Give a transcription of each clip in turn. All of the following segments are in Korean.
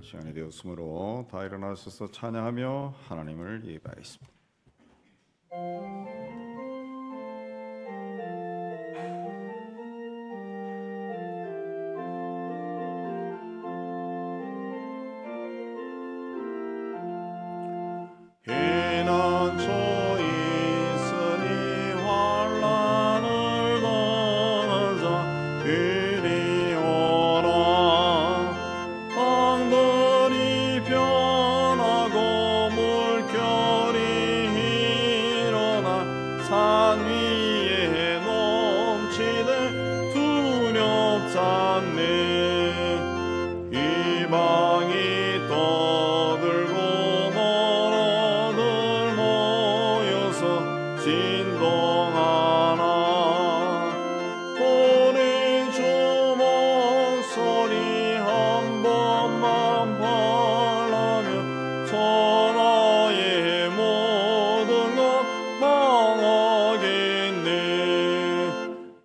시간이 되었으므로 다 일어나셔서 찬양하며 하나님을 예배하겠습니다.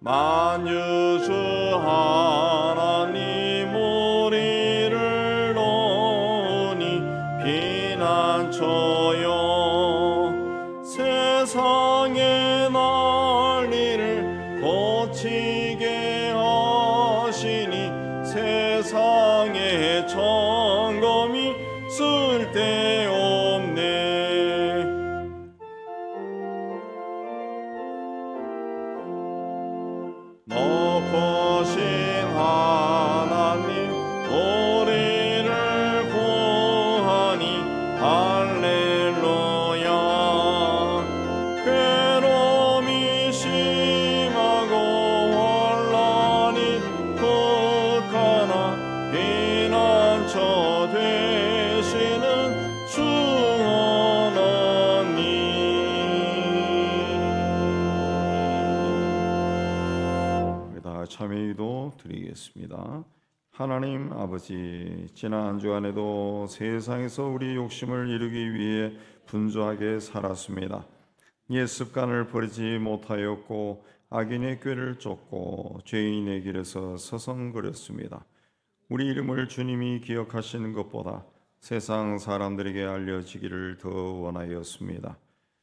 만유주 하나님 우리를 논히 피난처여 세상의 난리를 고치게 하시니 세상의 점검이 쓸데없네. 높으신 하나님 우리를 구하니 할렐루야. 괴로움이 심하고 혼란이 극하나 피난처 되시는 주 하나님. 참회기도 드리겠습니다. 하나님 아버지, 지난 한 주간에도 세상에서 우리 욕심을 이루기 위해 분주하게 살았습니다. 옛 습관을 버리지 못하였고 악인의 꾀를 쫓고 죄인의 길에서 서성거렸습니다. 우리 이름을 주님이 기억하시는 것보다 세상 사람들에게 알려지기를 더 원하였습니다.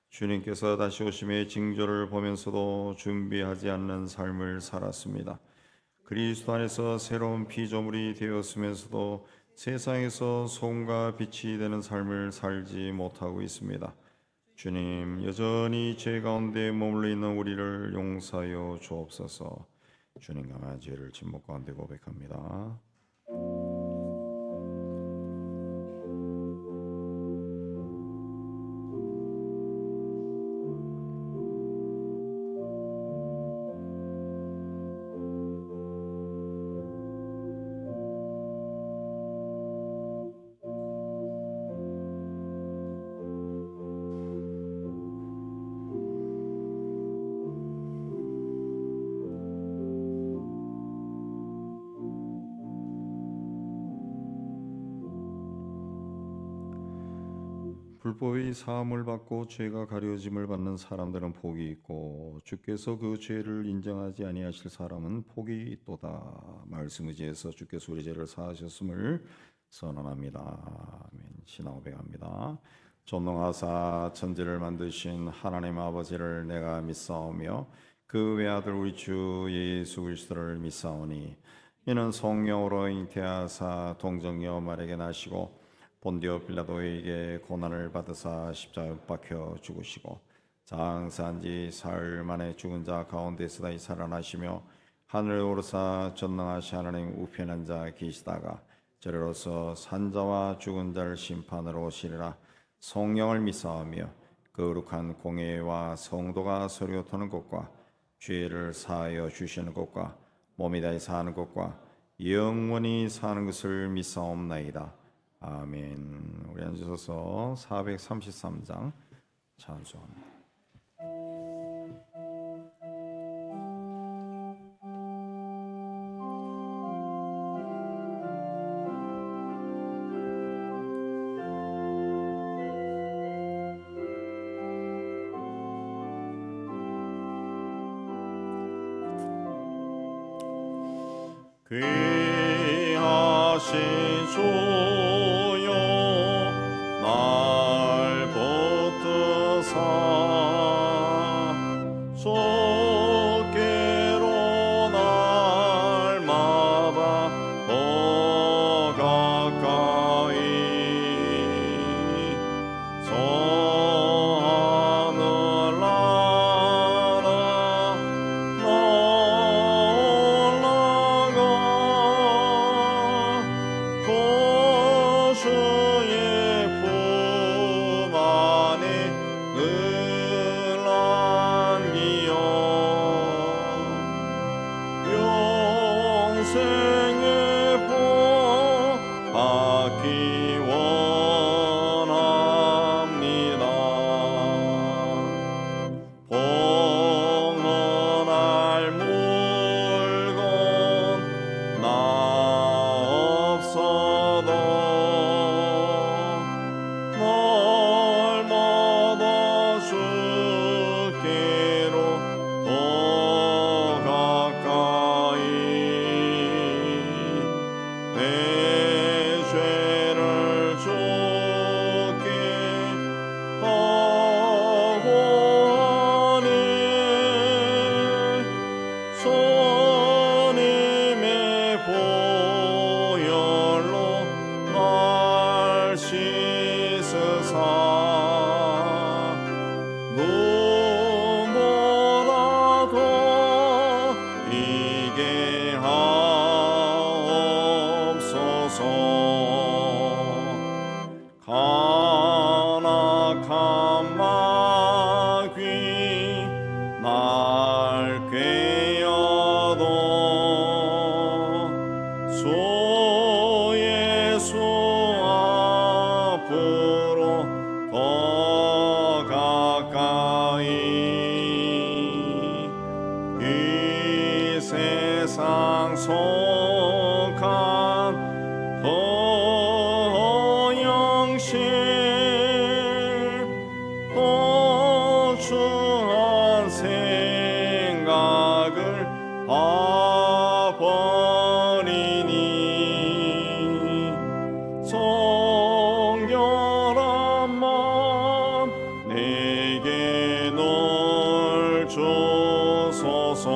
주님께서 다시 오심의 징조를 보면서도 준비하지 않는 삶을 살았습니다. 그리스도 안에서 새로운 피조물이 되었으면서도 세상에서 소금과 빛이 되는 삶을 살지 못하고 있습니다. 주님, 여전히 죄 가운데 머물러 있는 우리를 용서하여 주옵소서. 주님과 죄를 침묵 가운데 고백합니다. 불법의 사함을 받고 죄가 가려짐을 받는 사람들은 복이 있고 주께서 그 죄를 인정하지 아니하실 사람은 복이 있도다. 말씀 의지해서 주께서 우리 죄를 사하셨음을 선언합니다. 아멘. 신앙 고백합니다. 전능하사 천지를 만드신 하나님 아버지를 내가 믿사오며 그 외아들 우리 주 예수 그리스도를 믿사오니 이는 성령으로 잉태하사 동정녀 마리아에게 나시고 본디오 빌라도에게 고난을 받으사 십자가에 박혀 죽으시고 장사한 지 사흘 만에 죽은 자 가운데서 다시 살아나시며 하늘에 오르사 전능하신 하나님 우편에 앉아 계시다가 저리로서 산자와 죽은 자를 심판으로 오시리라. 성령을 믿사오며 거룩한 공예와 성도가 서로 토는 것과 죄를 사하여 주시는 것과 몸이 다시 사는 것과 영원히 사는 것을 믿사옵나이다. 아멘. 우리 앉으셔서 433장 찬송합니다. 귀하신 주 생의 복 받기 원합니다. 봉헌할 물건 나 없어도 날마다 주께로 더 가까이 내 죄를 주께 하오니 주님의 보혈로 날 씻으사 눈보라도 이게 하옵소서. 간악한 마귀 날 꾀어도 주 예수 앞으로 더 가까이 이 세상 속한 허영실 도추한 생각을 봐버리니 정결한 마음 내게 널 주소서.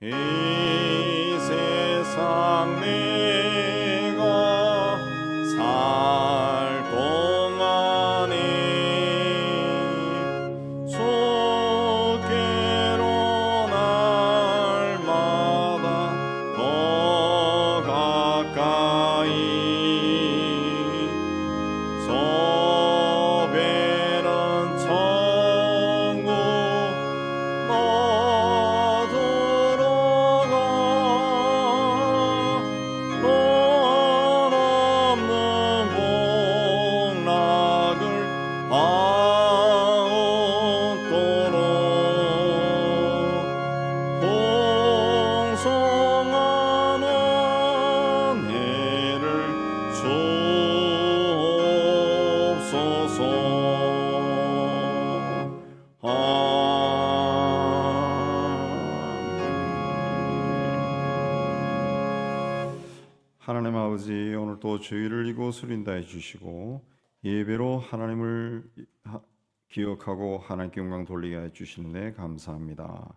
이 세상 내가 살 동안에 주께로 날마다 더 가까이 소배는 천국 너 들어가 돈 없는 복락을 받도록 풍성한 은혜를 주옵소서. 하나님 아버지, 오늘도 저희를 이곳으로 인도해 주시고 예배로 하나님을 기억하고 하나님께 영광 돌리게 해 주시는데 감사합니다.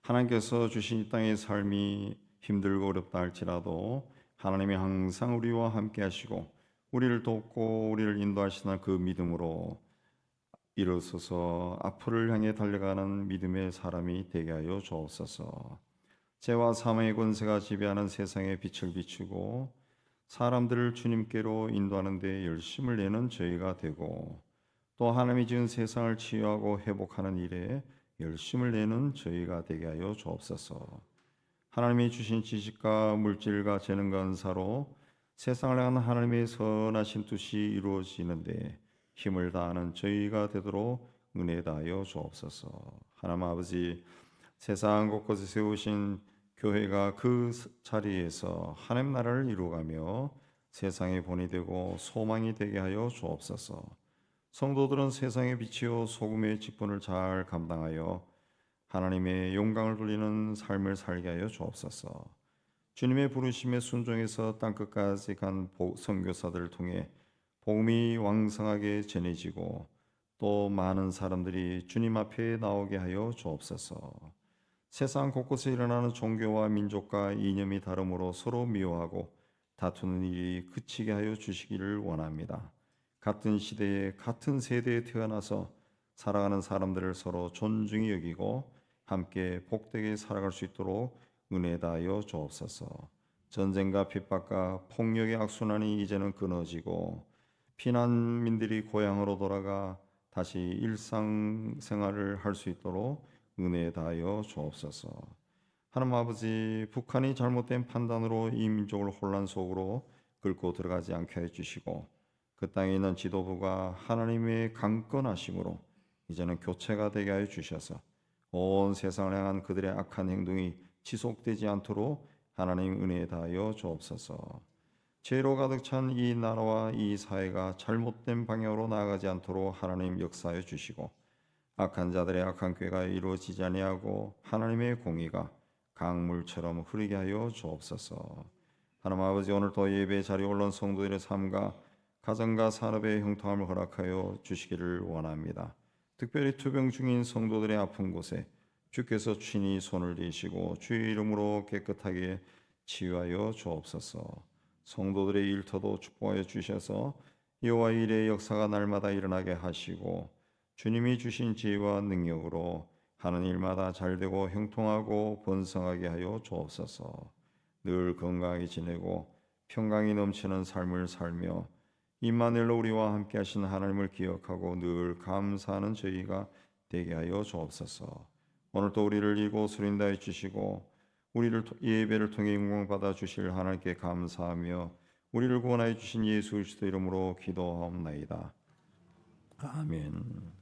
하나님께서 주신 이 땅의 삶이 힘들고 어렵다 할지라도 하나님이 항상 우리와 함께 하시고 우리를 돕고 우리를 인도하시는 그 믿음으로 일어서서 앞을 향해 달려가는 믿음의 사람이 되게 하여 주옵소서. 죄와 사망의 권세가 지배하는 세상에 빛을 비추고 사람들을 주님께로 인도하는 데 열심을 내는 저희가 되고 또 하나님이 지은 세상을 치유하고 회복하는 일에 열심을 내는 저희가 되게 하여 주옵소서. 하나님이 주신 지식과 물질과 재능과 은사로 세상을 향한 하나님의 선하신 뜻이 이루어지는데 힘을 다하는 저희가 되도록 은혜 다하여 주옵소서. 하나님 아버지, 세상 곳곳에 세우신 교회가 그 자리에서 하나님 나라를 이루어가며 세상의 본이 되고 소망이 되게 하여 주옵소서. 성도들은 세상의 빛이요 소금의 직분을 잘 감당하여 하나님의 영광을 돌리는 삶을 살게 하여 주옵소서. 주님의 부르심에 순종해서 땅끝까지 간 선교사들을 통해 복음이 왕성하게 전해지고 또 많은 사람들이 주님 앞에 나오게 하여 주옵소서. 세상 곳곳에 일어나는 종교와 민족과 이념이 다름으로 서로 미워하고 다투는 일이 그치게 하여 주시기를 원합니다. 같은 시대에 같은 세대에 태어나서 살아가는 사람들을 서로 존중히 여기고 함께 복되게 살아갈 수 있도록 은혜 다하여 주옵소서. 전쟁과 핍박과 폭력의 악순환이 이제는 끊어지고 피난민들이 고향으로 돌아가 다시 일상생활을 할 수 있도록 은혜 다하여 주옵소서. 하나님 아버지, 북한이 잘못된 판단으로 이 민족을 혼란 속으로 끌고 들어가지 않게 해주시고 그 땅에 있는 지도부가 하나님의 강건하심으로 이제는 교체가 되게 하여 주셔서 온 세상을 향한 그들의 악한 행동이 지속되지 않도록 하나님 은혜 다하여 주옵소서. 죄로 가득 찬 이 나라와 이 사회가 잘못된 방향으로 나아가지 않도록 하나님 역사해 주시고 악한 자들의 악한 꾀가 이루어지지 아니하고 하나님의 공의가 강물처럼 흐르게 하여 주옵소서. 하나님 아버지, 오늘도 예배 자리에 올라온 성도들의 삶과 가정과 산업의 형통함을 허락하여 주시기를 원합니다. 특별히 투병 중인 성도들의 아픈 곳에 주께서 친히 손을 대시고 주의 이름으로 깨끗하게 치유하여 주옵소서. 성도들의 일터도 축복하여 주셔서 여호와 일의 역사가 날마다 일어나게 하시고 주님이 주신 지혜와 능력으로 하는 일마다 잘되고 형통하고 번성하게 하여 주옵소서. 늘 건강하게 지내고 평강이 넘치는 삶을 살며 임마누엘로 우리와 함께 하신 하나님을 기억하고 늘 감사하는 저희가 되게 하여 주옵소서. 오늘도 우리를 이곳으로 인도해 주시고 우리를 예배를 통해 영광 받아 주실 하나님께 감사하며 우리를 구원하여 주신 예수 그리스도 이름으로 기도하옵나이다. 아멘.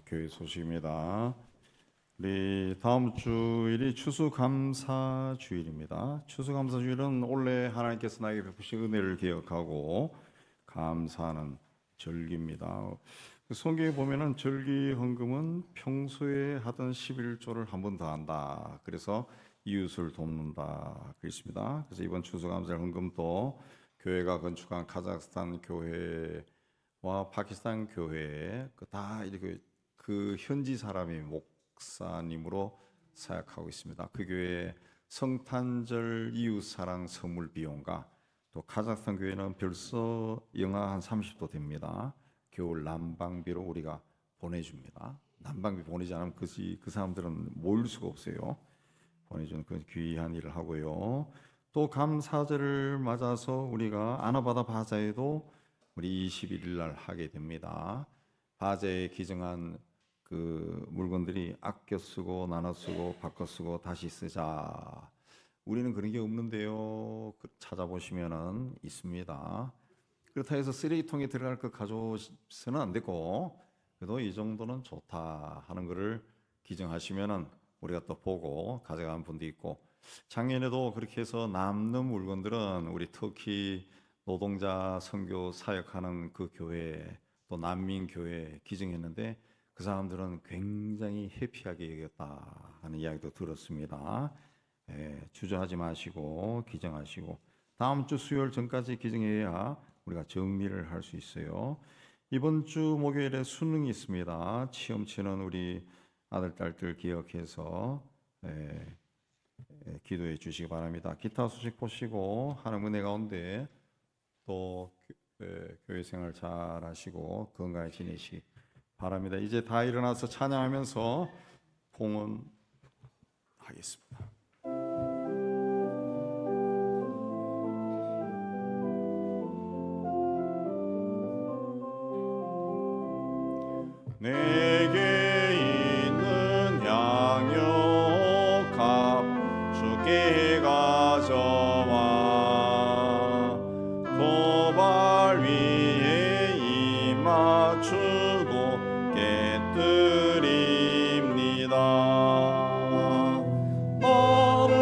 교회 소식입니다. 우리 다음 주일이 추수감사 주일입니다. 추수감사 주일은 올해 하나님께서 나에게 베푸신 은혜를 기억하고 감사하는 절기입니다. 성경에 보면은 절기 헌금은 평소에 하던 11조를 한 번 더 한다. 그래서 이웃을 돕는다. 그렇습니다. 그래서 이번 추수감사 헌금도 교회가 건축한 카자흐스탄 교회와 파키스탄 교회 다 이렇게 그 현지 사람이 목사님으로 사역하고 있습니다. 그 교회 성탄절 이웃사랑 선물 비용과 또 카자흐스탄 교회는 벌써 영하 한 30도 됩니다. 겨울 난방비로 우리가 보내줍니다. 난방비 보내지 않으면 그 사람들은 모일 수가 없어요. 보내주는 그 귀한 일을 하고요. 또 감사절을 맞아서 우리가 아나바다 바자회도 우리 21일 날 하게 됩니다. 바자회에 기증한 그 물건들이 아껴 쓰고 나눠 쓰고 바꿔 쓰고 다시 쓰자. 우리는 그런 게 없는데요. 찾아보시면은 있습니다. 그렇다 해서 쓰레기통에 들어갈 것 가져오서는 안 되고, 그래도 이 정도는 좋다 하는 것을 기증하시면은 우리가 또 보고 가져가는 분도 있고, 작년에도 그렇게 해서 남는 물건들은 우리 터키 노동자 선교 사역하는 그 교회 또 난민 교회 기증했는데 그 사람들은 굉장히 해피하게 여겼다 하는 이야기도 들었습니다. 주저하지 마시고 기증하시고 다음 주 수요일 전까지 기증해야 우리가 정리를 할 수 있어요. 이번 주 목요일에 수능이 있습니다. 시험 치는 우리 아들 딸들 기억해서 기도해 주시기 바랍니다. 기타 소식 보시고 하나님 은혜 가운데 또 교회 생활 잘 하시고 건강히 지내시기 바랍니다. 이제 다 일어나서 찬양하면서 봉헌하겠습니다. 내게 있는 양육값 주께 가져와 도발 위에 임맞추고 깨뜨립니다. 나를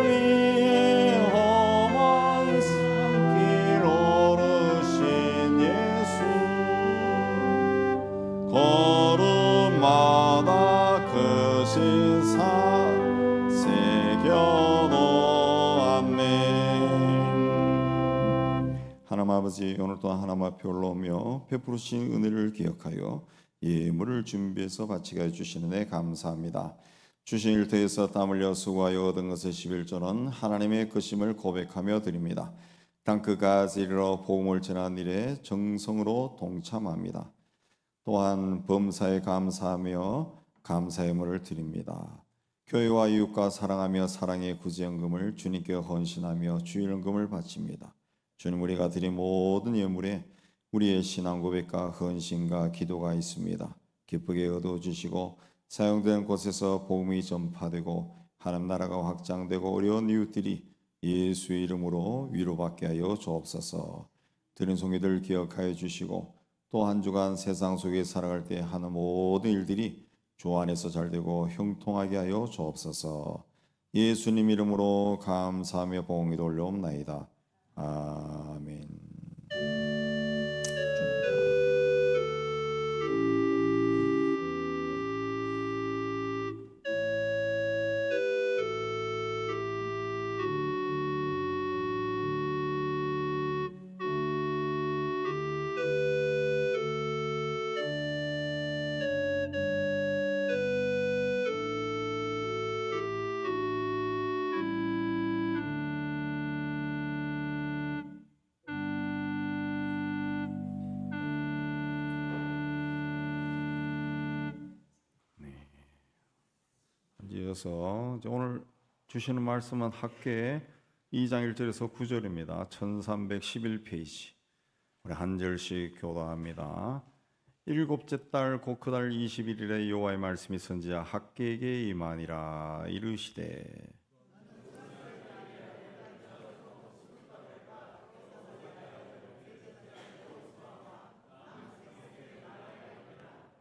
위해 험한 산길 오르신 예수 걸음마다 그 신사 새겨놓았네. 하나님 아버지, 오늘 또한 하나님 앞에 올라오며 베푸르신 은혜를 기억하여 예물을 준비해서 바치게 해주시는 데 감사합니다. 주신 일터에서 땀 흘려 수고하여 얻은 것의 11조는 하나님의 것임을 고백하며 드립니다. 땅끝까지 이르러 복음을 전하는 일에 정성으로 동참합니다. 또한 범사에 감사하며 감사의 예물을 드립니다. 교회와 이웃과 사랑하며 사랑의 구제연금을 주님께 헌신하며 주일연금을 바칩니다. 주님, 우리가 드린 모든 예물에 우리의 신앙 고백과 헌신과 기도가 있습니다. 기쁘게 얻어주시고 사용되는 곳에서 복음이 전파되고 하나님 나라가 확장되고 어려운 이웃들이 예수의 이름으로 위로받게 하여 주옵소서. 드린 송이들 기억하여 주시고 또 한 주간 세상 속에 살아갈 때 하는 모든 일들이 주 안에서 잘되고 형통하게 하여 주옵소서. 예수님 이름으로 감사하며 봉헌기도 올려옵나이다. 아멘. 이어서 오늘 주시는 말씀은 학계 2장 1절에서 9절입니다. 1311페이지. 우리 한 절씩 교도합니다. 일곱째 달 곧 그 달 21일에 여호와의 말씀이 선지자 학계에게 임하니라. 이르시되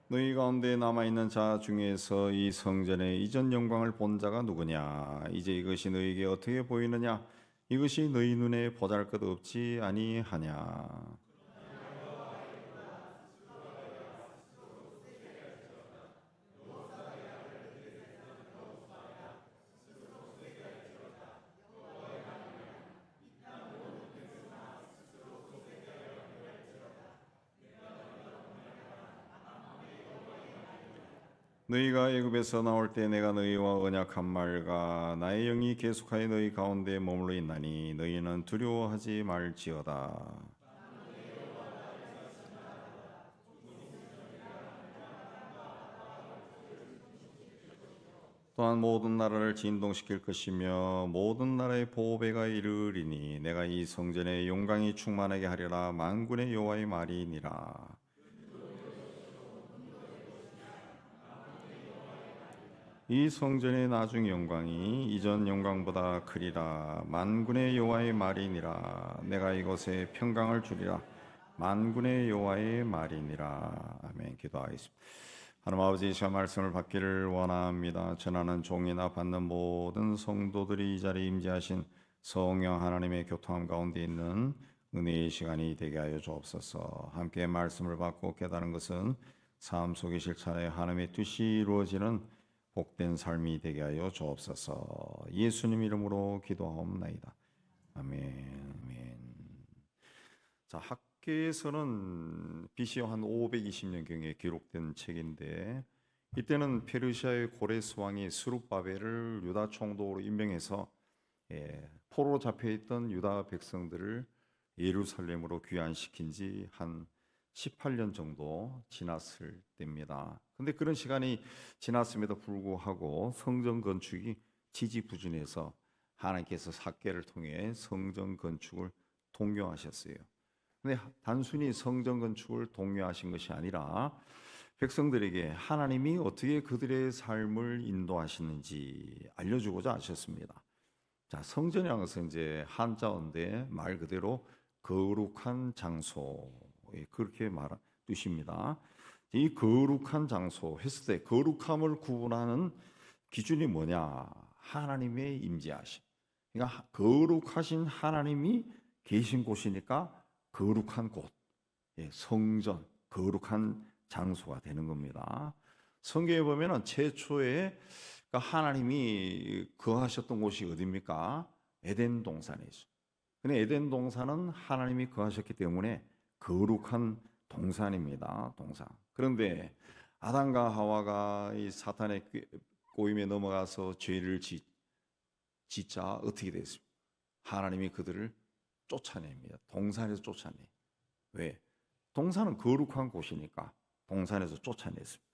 너희 가운데 남아있는 자 중에서 이 성전의 이전 영광을 본 자가 누구냐? 이제 이것이 너희에게 어떻게 보이느냐? 이것이 너희 눈에 보잘것없지 아니하냐? 너희가 애굽에서 나올 때 내가 너희와 언약한 말과 나의 영이 계속하여 너희 가운데 머물러 있나니 너희는 두려워하지 말지어다. 또한 모든 나라를 진동시킬 것이며 모든 나라의 보배가 이르리니 내가 이 성전에 영광이 충만하게 하리라. 만군의 여호와의 말이니라. 이 성전의 나중 영광이 이전 영광보다 크리라. 만군의 여호와의 말이니라. 내가 이곳에 평강을 주리라. 만군의 여호와의 말이니라. 아멘. 기도하겠습니다. 하나님 아버지, 이 시간 말씀을 받기를 원합니다. 전하는 종이나 받는 모든 성도들이 이 자리에 임재하신 성령 하나님의 교통함 가운데 있는 은혜의 시간이 되게 하여 주옵소서. 함께 말씀을 받고 깨달은 것은 삶 속의 실천에 하나님의 뜻이 이루어지는 복된 삶이 되게 하여 주옵소서. 예수님 이름으로 기도하옵나이다. 아멘. 아멘. 자, 학계에서는 BC 한 520년경에 기록된 책인데, 이때는 페르시아의 고레스 왕이 스룹바벨을 유다 총독으로 임명해서 포로로 잡혀있던 유다 백성들을 예루살렘으로 귀환시킨 지 한 18년 정도 지났을 때입니다. 근데 그런 시간이 지났음에도 불구하고 성전 건축이 지지부진해서 하나님께서 삭개를 통해 성전 건축을 독려하셨어요. 근데 단순히 성전 건축을 독려하신 것이 아니라 백성들에게 하나님이 어떻게 그들의 삶을 인도하시는지 알려주고자 하셨습니다. 자, 성전이라는 것은 이제 한자어인데 말 그대로 거룩한 장소, 그렇게 말한 뜻입니다. 이 거룩한 장소 했을 때 거룩함을 구분하는 기준이 뭐냐? 하나님의 임재하심. 그러니까 거룩하신 하나님이 계신 곳이니까 거룩한 곳, 성전, 거룩한 장소가 되는 겁니다. 성경에 보면은 최초에 하나님이 거하셨던 곳이 어디입니까? 에덴 동산이죠. 근데 에덴 동산은 하나님이 거하셨기 때문에 거룩한 동산입니다. 동산. 그런데 아담과 하와가 이 사탄의 꼬임에 넘어가서 죄를 짓자 어떻게 됐습니까? 하나님이 그들을 쫓아냅니다. 동산에서 쫓아내. 왜? 동산은 거룩한 곳이니까 동산에서 쫓아냈습니다.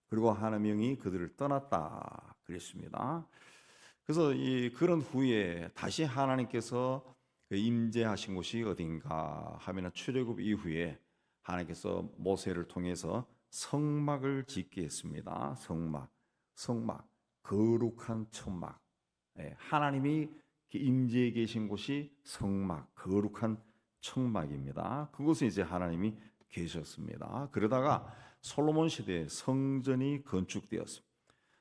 그리고 하나님이 그들을 떠났다 그랬습니다. 그래서 그런 후에 다시 하나님께서 임재하신 곳이 어딘가 하면 출애굽 이후에 하나님께서 모세를 통해서 성막을 짓게 했습니다. 성막, 거룩한 천막. 하나님이 임재해 계신 곳이 성막, 거룩한 천막입니다. 그곳에 이제 하나님이 계셨습니다. 그러다가 솔로몬 시대에 성전이 건축되었습니다.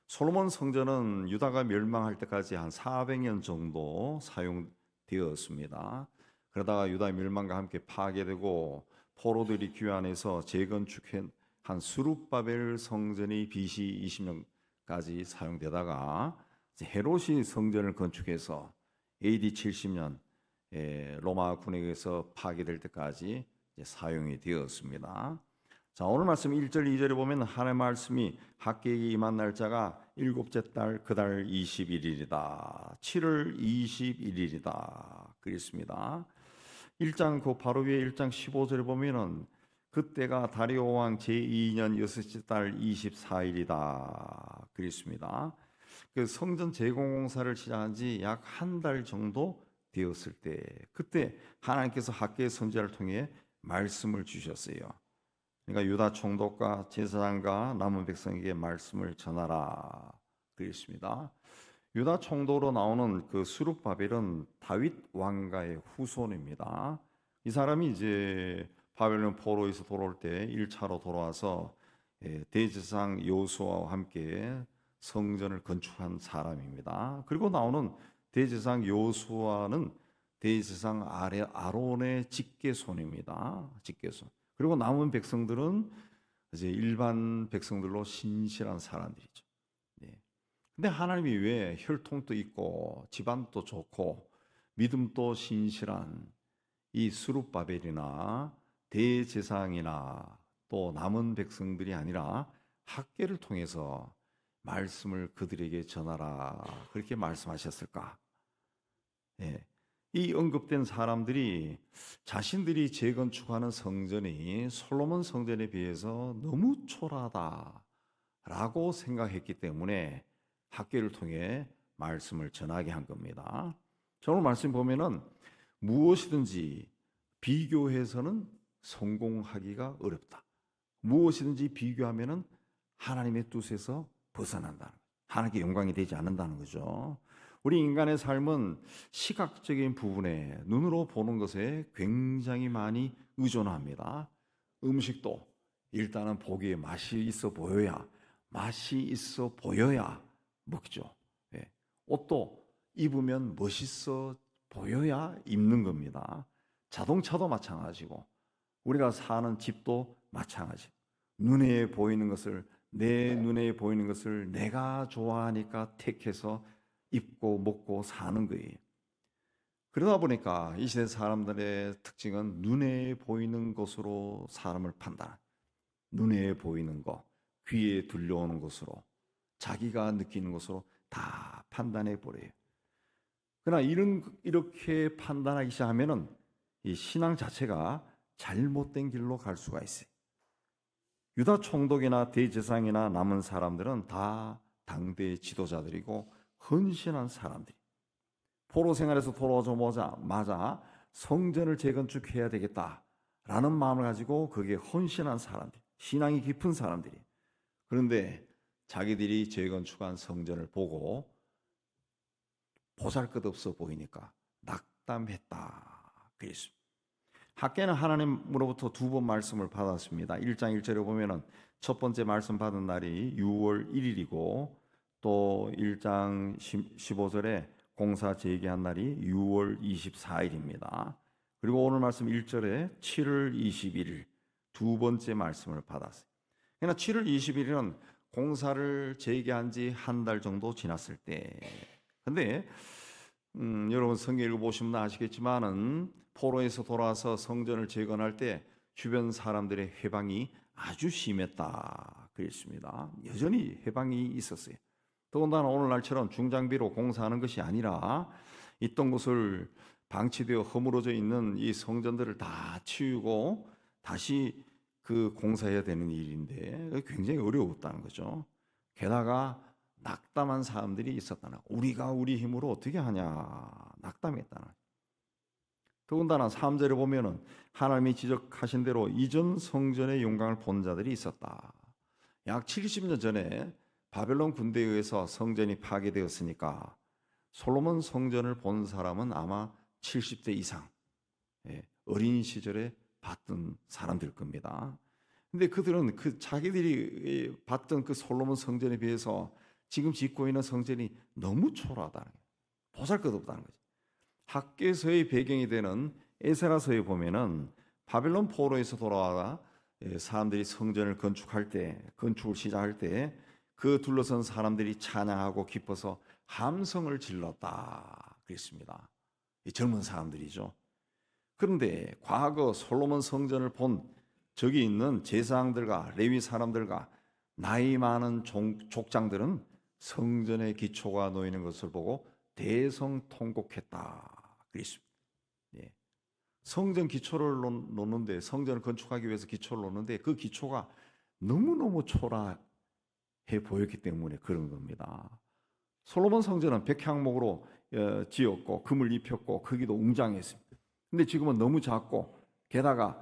솔로몬 성전은 유다가 멸망할 때까지 한 400년 정도 사용되었습니다. 그러다가 유다 멸망과 함께 파괴되고 포로들이 귀환해서 재건축한 스룹바벨 성전이 BC 20년까지 사용되다가 헤롯이 성전을 건축해서 AD 70년 로마 군에 의해서 파괴될 때까지 사용이 되었습니다. 자, 오늘 말씀 1절 2절에 보면 하나님의 말씀이 학계에게 임한 날짜가 일곱째 달 그 달 21일이다. 7월 21일이다. 그랬습니다. 1장 그 바로 위에 1장 15절에 보면은 그때가 다리오 왕 제2년 여섯째 달 24일이다. 그랬습니다. 그 성전 재공공사를 시작한 지 약 한 달 정도 되었을 때 그때 하나님께서 학계의 선지자를 통해 말씀을 주셨어요. 그러니까 유다 총독과 제사장과 남은 백성에게 말씀을 전하라 그랬습니다. 유다 총독으로 나오는 그 스룹바벨은 다윗 왕가의 후손입니다. 이 사람이 이제 바벨론 포로에서 돌아올 때 1차로 돌아와서 대제사장 여호수아와 함께 성전을 건축한 사람입니다. 그리고 나오는 대제사장 여호수아는 대제사장 아론의 직계손입니다. 직계손. 그리고 남은 백성들은 이제 일반 백성들로 신실한 사람들이죠. 근데 하나님이 왜 혈통도 있고 집안도 좋고 믿음도 신실한 이 스룹바벨이나 대제사장이나 또 남은 백성들이 아니라 학계를 통해서 말씀을 그들에게 전하라 그렇게 말씀하셨을까? 이 언급된 사람들이 자신들이 재건축하는 성전이 솔로몬 성전에 비해서 너무 초라하다라고 생각했기 때문에 학계를 통해 말씀을 전하게 한 겁니다. 오늘 말씀 보면은 무엇이든지 비교해서는 성공하기가 어렵다. 무엇이든지 비교하면은 하나님의 뜻에서 벗어난다. 하나님께 영광이 되지 않는다는 거죠. 우리 인간의 삶은 시각적인 부분에 눈으로 보는 것에 굉장히 많이 의존합니다. 음식도 일단은 보기에 맛이 있어 보여야 먹죠. 옷도 입으면 멋있어 보여야 입는 겁니다. 자동차도 마찬가지고 우리가 사는 집도 마찬가지. 내 눈에 보이는 것을 내가 좋아하니까 택해서 입고 먹고 사는 거예요. 그러다 보니까 이 시대 사람들의 특징은 눈에 보이는 것으로 사람을 판단. 눈에 보이는 것, 귀에 들려오는 것으로, 자기가 느끼는 것으로 다 판단해 버려요. 그러나 이렇게 판단하기 시작하면은 이 신앙 자체가 잘못된 길로 갈 수가 있어요. 유다 총독이나 대제사장이나 남은 사람들은 다 당대 지도자들이고 헌신한 사람들이. 포로 생활에서 돌아오자마자 성전을 재건축해야 되겠다라는 마음을 가지고 거기에 헌신한 사람들, 신앙이 깊은 사람들이. 그런데 자기들이 재건축한 성전을 보고 보잘것없어 보이니까 낙담했다. 그랬습니다. 학계는 하나님으로부터 두 번 말씀을 받았습니다. 1장 1절에 보면은 첫 번째 말씀 받은 날이 6월 1일이고 또 1장 15절에 공사 재개한 날이 6월 24일입니다. 그리고 오늘 말씀 1절에 7월 21일 두 번째 말씀을 받았어요. 그러나 7월 21일은 공사를 재개한 지 한 달 정도 지났을 때. 근데 여러분 성경 읽어보시면 아시겠지만은 포로에서 돌아와서 성전을 재건할 때 주변 사람들의 회방이 아주 심했다 그랬습니다. 여전히 회방이 있었어요. 더군다나 오늘날처럼 중장비로 공사하는 것이 아니라 있던 곳을 방치되어 허물어져 있는 이 성전들을 다 치우고 다시 그 공사해야 되는 일인데 굉장히 어려웠다는 거죠. 게다가 낙담한 사람들이 있었다는 거예요. 우리가 우리 힘으로 어떻게 하냐 낙담했다는 거예요. 더군다나 3절에 보면은 하나님이 지적하신 대로 이전 성전의 영광을 본 자들이 있었다. 약 70년 전에 바벨론 군대에 의해서 성전이 파괴되었으니까 솔로몬 성전을 본 사람은 아마 70대 이상, 어린 시절에 봤던 사람들 겁니다. 근데 그들은 자기들이 봤던 그 솔로몬 성전에 비해서 지금 짓고 있는 성전이 너무 초라하다는 거예요. 보잘것없다는 거죠. 학계서의 배경이 되는 에스라서에 보면은 바벨론 포로에서 돌아와 사람들이 성전을 건축을 시작할 때 그 둘러선 사람들이 찬양하고 기뻐서 함성을 질렀다 그랬습니다. 젊은 사람들이죠. 그런데 과거 솔로몬 성전을 본 저기 있는 제사장들과 레위 사람들과 나이 많은 족장들은 성전의 기초가 놓이는 것을 보고 대성통곡했다 그랬습니다. 성전 기초를 놓는데 성전을 건축하기 위해서 기초를 놓는데 그 기초가 너무너무 초라해 보였기 때문에 그런 겁니다. 솔로몬 성전은 백향목으로 지었고 금을 입혔고 크기도 웅장했습니다. 근데 지금은 너무 작고 게다가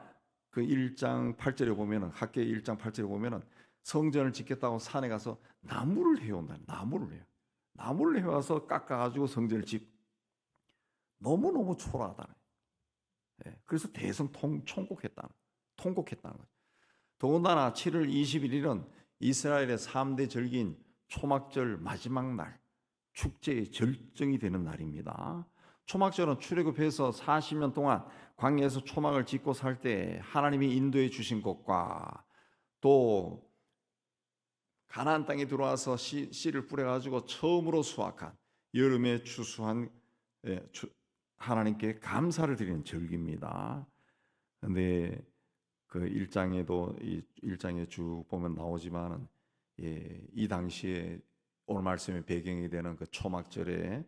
그 1장 8절에 보면은 학계 1장 8절에 보면은 성전을 짓겠다고 산에 가서 나무를 해온다. 나무를 해요. 나무를 해와서 깎아가지고 성전을 너무너무 초라하다는 거예요. 그래서 통곡했다는 거예요. 더군다나 7월 21일은 이스라엘의 3대 절기인 초막절 마지막 날, 축제의 절정이 되는 날입니다. 초막절은 출애굽해서 40년 동안 광야에서 초막을 짓고 살 때 하나님이 인도해 주신 것과 또 가나안 땅에 들어와서 씨를 뿌려가지고 처음으로 수확한 여름에 추수한 하나님께 감사를 드리는 절기입니다. 그런데 그 일장에도 이 일장에 쭉 보면 나오지만은 이 당시에 오늘 말씀의 배경이 되는 그 초막절에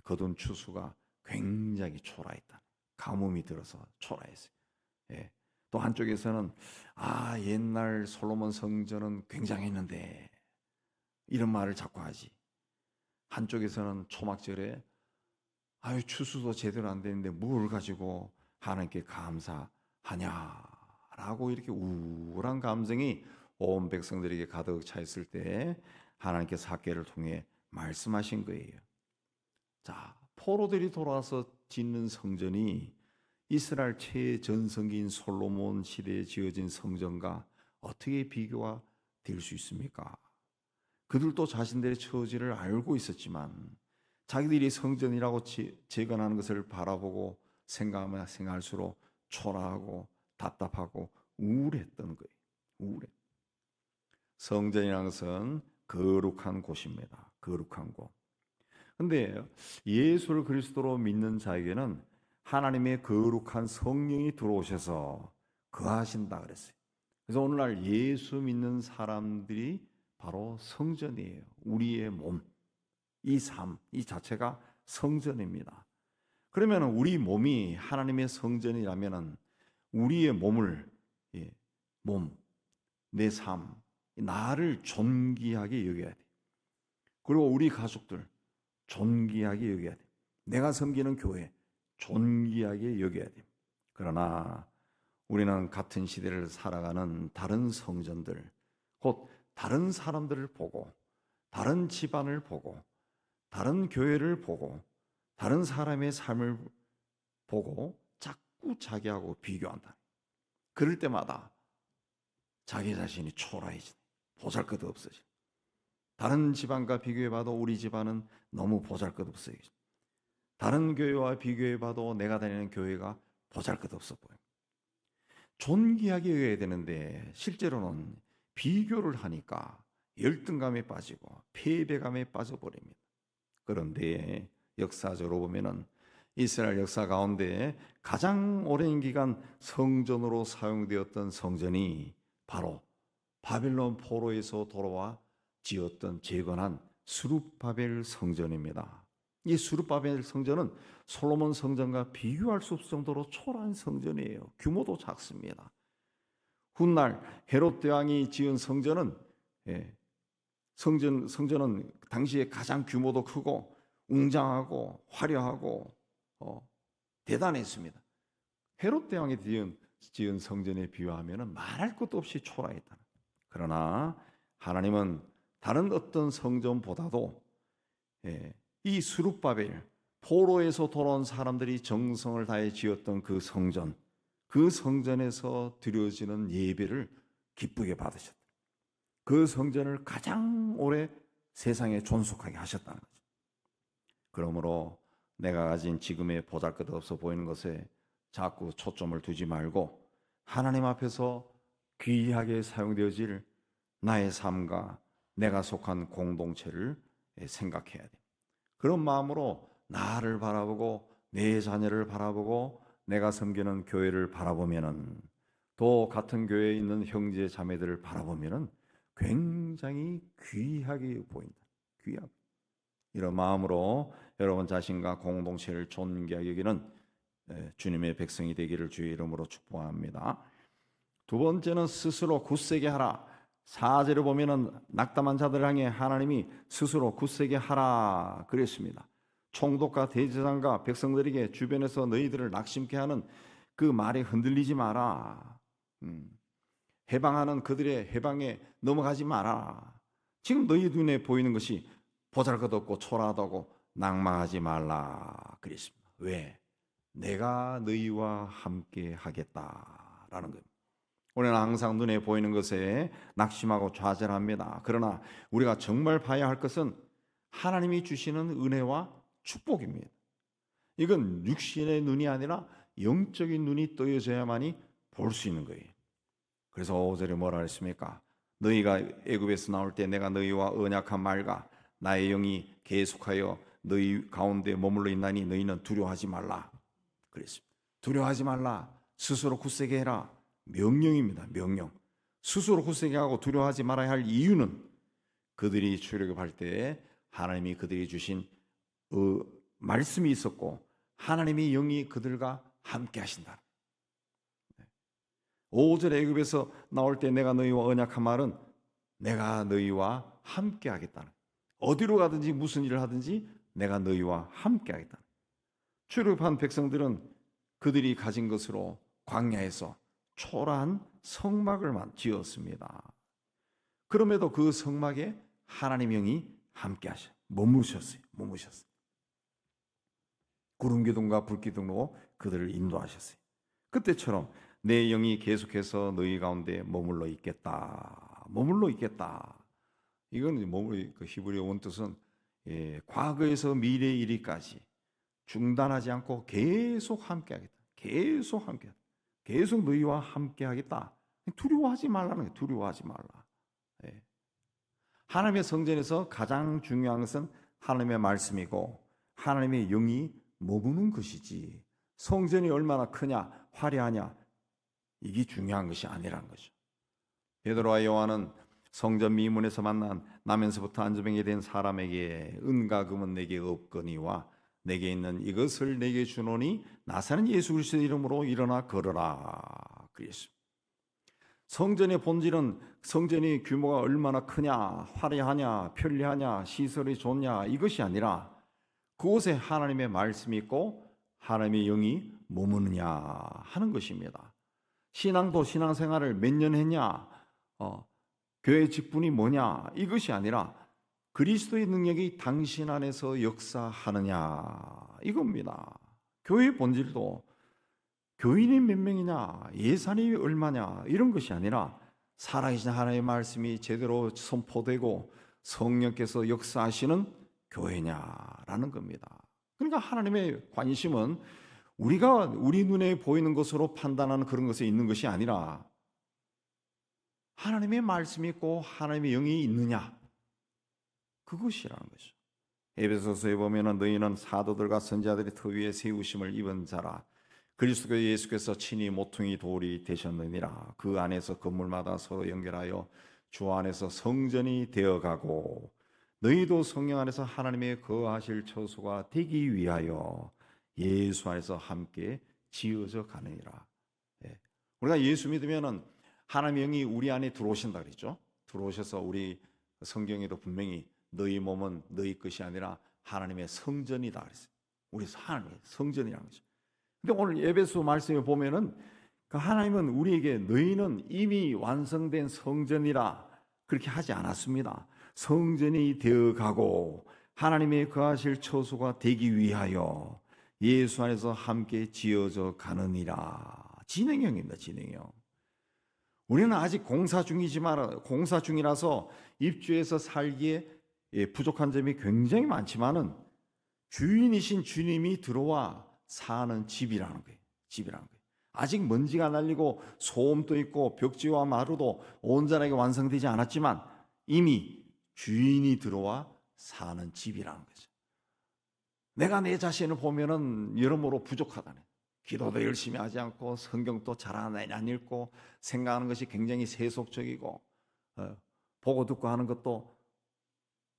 거둔 추수가 굉장히 초라했다. 가뭄이 들어서 초라했어요. 또 한쪽에서는 옛날 솔로몬 성전은 굉장했는데 이런 말을 자꾸 하지. 한쪽에서는 초막절에 추수도 제대로 안 되는데 뭘 가지고 하나님께 감사하냐라고 이렇게 우울한 감정이 온 백성들에게 가득 차 있을 때 하나님께 삭개를 통해 말씀하신 거예요. 자, 포로들이 돌아와서 짓는 성전이 이스라엘 최전성기인 솔로몬 시대에 지어진 성전과 어떻게 비교가 될 수 있습니까? 그들도 자신들의 처지를 알고 있었지만 자기들이 성전이라고 재건하는 것을 바라보고 생각하면 생각할수록 초라하고 답답하고 우울했던 거예요. 우울해. 성전이라는 것은 거룩한 곳입니다. 거룩한 곳. 근데 예수를 그리스도로 믿는 자에게는 하나님의 거룩한 성령이 들어오셔서 거하신다 그랬어요. 그래서 오늘날 예수 믿는 사람들이 바로 성전이에요. 우리의 몸, 이 삶, 이 자체가 성전입니다. 그러면 우리 몸이 하나님의 성전이라면 우리의 몸을 내 삶, 나를 존귀하게 여겨야 돼. 그리고 우리 가족들 존귀하게 여겨야 돼. 내가 섬기는 교회 존귀하게 여겨야 돼. 그러나 우리는 같은 시대를 살아가는 다른 성전들, 곧 다른 사람들을 보고, 다른 집안을 보고, 다른 교회를 보고, 다른 사람의 삶을 보고 자꾸 자기하고 비교한다. 그럴 때마다 자기 자신이 초라해지네. 보잘것없어져. 다른 집안과 비교해봐도 우리 집안은 너무 보잘것없어요. 다른 교회와 비교해봐도 내가 다니는 교회가 보잘것없어 보여요. 존귀하게 여겨야 되는데 실제로는 비교를 하니까 열등감에 빠지고 패배감에 빠져버립니다. 그런데 역사적으로 보면은 이스라엘 역사 가운데 가장 오랜 기간 성전으로 사용되었던 성전이 바로 바벨론 포로에서 돌아와 지었던 재건한 스룹바벨 성전입니다. 이 스룹바벨 성전은 솔로몬 성전과 비교할 수 없을 정도로 초라한 성전이에요. 규모도 작습니다. 훗날 헤롯 왕이 지은 성전은 성전은 당시에 가장 규모도 크고 웅장하고 화려하고 대단했습니다. 헤롯 왕이 지은 성전에 비유하면 말할 것도 없이 초라했다. 그러나 하나님은 다른 어떤 성전보다도 이 스룹바벨 포로에서 돌아온 사람들이 정성을 다해 지었던 그 성전에서 드려지는 예배를 기쁘게 받으셨다. 그 성전을 가장 오래 세상에 존속하게 하셨다는 거죠. 그러므로 내가 가진 지금의 보잘것없어 보이는 것에 자꾸 초점을 두지 말고 하나님 앞에서 귀하게 사용되어질 나의 삶과 내가 속한 공동체를 생각해야 돼. 그런 마음으로 나를 바라보고 내 자녀를 바라보고 내가 섬기는 교회를 바라보면은 또 같은 교회에 있는 형제 자매들을 바라보면은 굉장히 귀하게 보인다. 귀하고. 이런 마음으로 여러분 자신과 공동체를 존귀하게 여기는 주님의 백성이 되기를 주의 이름으로 축복합니다. 두 번째는 스스로 굳세게 하라. 4절을 보면은 낙담한 자들을 향해 하나님이 스스로 굳세게 하라 그랬습니다. 총독과 대제사장과 백성들에게 주변에서 너희들을 낙심케 하는 그 말에 흔들리지 마라. 해방하는 그들의 해방에 넘어가지 마라. 지금 너희 눈에 보이는 것이 보잘것없고 초라하다고 낭망하지 말라 그랬습니다. 왜? 내가 너희와 함께 하겠다라는 겁니다. 우리는 항상 눈에 보이는 것에 낙심하고 좌절합니다. 그러나 우리가 정말 봐야 할 것은 하나님이 주시는 은혜와 축복입니다. 이건 육신의 눈이 아니라 영적인 눈이 떠여져야만이 볼 수 있는 거예요. 그래서 5절에 뭐라 했습니까? 너희가 애굽에서 나올 때 내가 너희와 언약한 말과 나의 영이 계속하여 너희 가운데 머물러 있나니 너희는 두려워하지 말라. 그랬습니다. 두려워하지 말라. 스스로 굳세게 해라. 명령입니다. 명령. 스스로 굳세게 하고 두려워하지 말아야 할 이유는 그들이 출애굽할 때 하나님이 그들이 주신 말씀이 있었고 하나님의 영이 그들과 함께 하신다. 5절 애굽에서 나올 때 내가 너희와 언약한 말은 내가 너희와 함께 하겠다는, 어디로 가든지 무슨 일을 하든지 내가 너희와 함께 하겠다. 출애굽한 백성들은 그들이 가진 것으로 광야에서 초라한 성막을 지었습니다. 그럼에도 그 성막에 하나님 영이 함께 하셔 머무셨어요. 구름 기둥과 불 기둥으로 그들을 인도하셨어요. 그때처럼 내 영이 계속해서 너희 가운데 머물러 있겠다. 이건 그 히브리어 원뜻은 과거에서 미래 이르기까지 중단하지 않고 계속 함께하겠다. 계속 너희와 함께하겠다. 두려워하지 말라는 거예요. 두려워하지 말라. 하나님의 성전에서 가장 중요한 것은 하나님의 말씀이고 하나님의 영이 머무는 것이지, 성전이 얼마나 크냐 화려하냐 이게 중요한 것이 아니라는 거죠. 베드로와 요한은 성전 미문에서 만난 나면서부터 안전병이 된 사람에게 은과 금은 내게 없거니와 내게 있는 이것을 내게 주노니 나사렛 예수 그리스도의 이름으로 일어나 걸어라 그랬습니다. 성전의 본질은 성전의 규모가 얼마나 크냐, 화려하냐, 편리하냐, 시설이 좋냐 이것이 아니라 그곳에 하나님의 말씀이 있고 하나님의 영이 머무느냐 하는 것입니다. 신앙도 신앙생활을 몇 년 했냐, 교회 직분이 뭐냐 이것이 아니라 그리스도의 능력이 당신 안에서 역사하느냐 이겁니다. 교회의 본질도 교인이 몇 명이냐, 예산이 얼마냐 이런 것이 아니라 살아계신 하나님의 말씀이 제대로 선포되고 성령께서 역사하시는 교회냐라는 겁니다. 그러니까 하나님의 관심은 우리가 우리 눈에 보이는 것으로 판단하는 그런 것에 있는 것이 아니라 하나님의 말씀이 있고 하나님의 영이 있느냐 그것이라는 거죠. 에베소서에 보면은 너희는 사도들과 선지자들의 터 위에 세우심을 입은 자라. 그리스도 예수께서 친히 모퉁이 돌이 되셨느니라. 그 안에서 건물마다 서로 연결하여 주 안에서 성전이 되어가고 너희도 성령 안에서 하나님의 거하실 처소가 되기 위하여 예수 안에서 함께 지어져 가느니라. 우리가 예수 믿으면은 하나님의 영이 우리 안에 들어오신다 그랬죠. 들어오셔서 우리 성경에도 분명히 너희 몸은 너희 것이 아니라 하나님의 성전이다 그랬어요. 우리 하나님의 성전이라는 거죠. 근데 오늘 에베소 말씀에 보면은 그 하나님은 우리에게 너희는 이미 완성된 성전이라 그렇게 하지 않았습니다. 성전이 되어가고 하나님의 거하실 처소가 되기 위하여 예수 안에서 함께 지어져 가느니라. 진행형입니다. 진행형. 우리는 아직 공사 중이라서 입주해서 살기에 부족한 점이 굉장히 많지만은 주인이신 주님이 들어와 사는 집이라는 거예요. 아직 먼지가 날리고 소음도 있고 벽지와 마루도 온전하게 완성되지 않았지만 이미 주인이 들어와 사는 집이라는 거죠. 내가 내 자신을 보면은 여러모로 부족하다네. 기도도 열심히 하지 않고 성경도 잘 안 읽고 생각하는 것이 굉장히 세속적이고 보고 듣고 하는 것도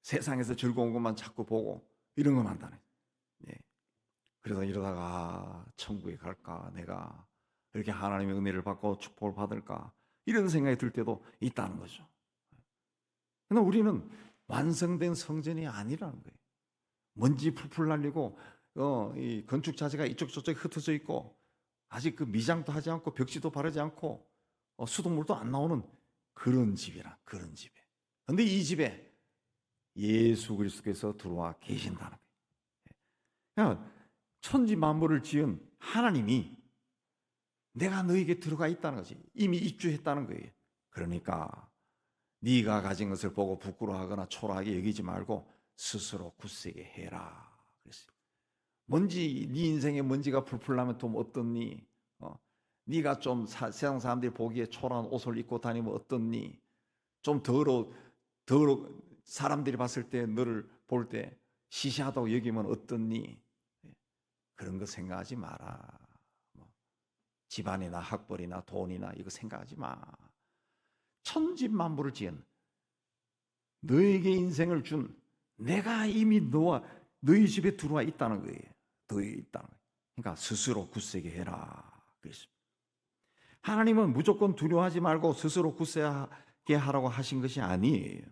세상에서 즐거운 것만 자꾸 보고 이런 것만 한다네. 그래서 이러다가 천국에 갈까, 내가 이렇게 하나님의 은혜를 받고 축복을 받을까 이런 생각이 들 때도 있다는 거죠. 그러나 우리는 완성된 성전이 아니라는 거예요. 먼지 풀풀 날리고 이 건축 자재가 이쪽 저쪽 흩어져 있고 아직 그 미장도 하지 않고 벽지도 바르지 않고 수돗물도 안 나오는 그런 집이라, 그런 집에. 그런데 이 집에 예수 그리스도께서 들어와 계신다는 거예요. 천지 만물을 지은 하나님이 내가 너에게 들어가 있다는 거지. 이미 입주했다는 거예요. 그러니까 네가 가진 것을 보고 부끄러워하거나 초라하게 여기지 말고 스스로 굳세게 해라 그랬어요. 먼지, 네 인생에 먼지가 풀풀 나면 또 어떻니? 네가 좀 세상 사람들이 보기에 초라한 옷을 입고 다니면 어떻니? 좀 더러 사람들이 봤을 때 너를 볼 때 시시하다고 여기면 어떻니? 그런 거 생각하지 마라. 집안이나 학벌이나 돈이나 이거 생각하지 마. 천지만물을 지은 너에게 인생을 준 내가 이미 너희 집에 들어와 있다는 거예요. 너희 있다는 거예요. 그러니까 스스로 굳세게 해라. 그랬습니다. 하나님은 무조건 두려워하지 말고 스스로 굳세게 하라고 하신 것이 아니에요.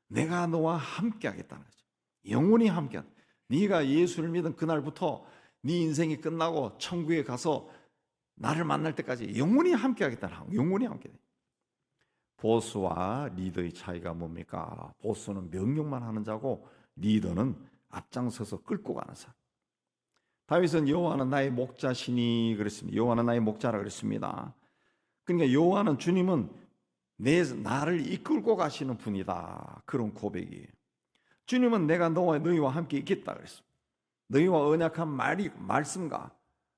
내가 너와 함께 하겠다는 거죠. 영원히 함께 한다. 네가 예수를 믿은 그날부터 네 인생이 끝나고 천국에 가서 나를 만날 때까지 영원히 함께 하겠다는, 영원히 함께. 보스와 리더의 차이가 뭡니까? 보스는 명령만 하는 자고 리더는 앞장서서 끌고 가는 사람. 다윗은 여호와는 나의 목자시니 그랬습니다. 여호와는 나의 목자라 그랬습니다. 그러니까 여호와는 주님은 나를 이끌고 가시는 분이다. 그런 고백이에요. 주님은 내가 너희와 함께 있겠다 그랬습니다. 너희와 언약한 말씀과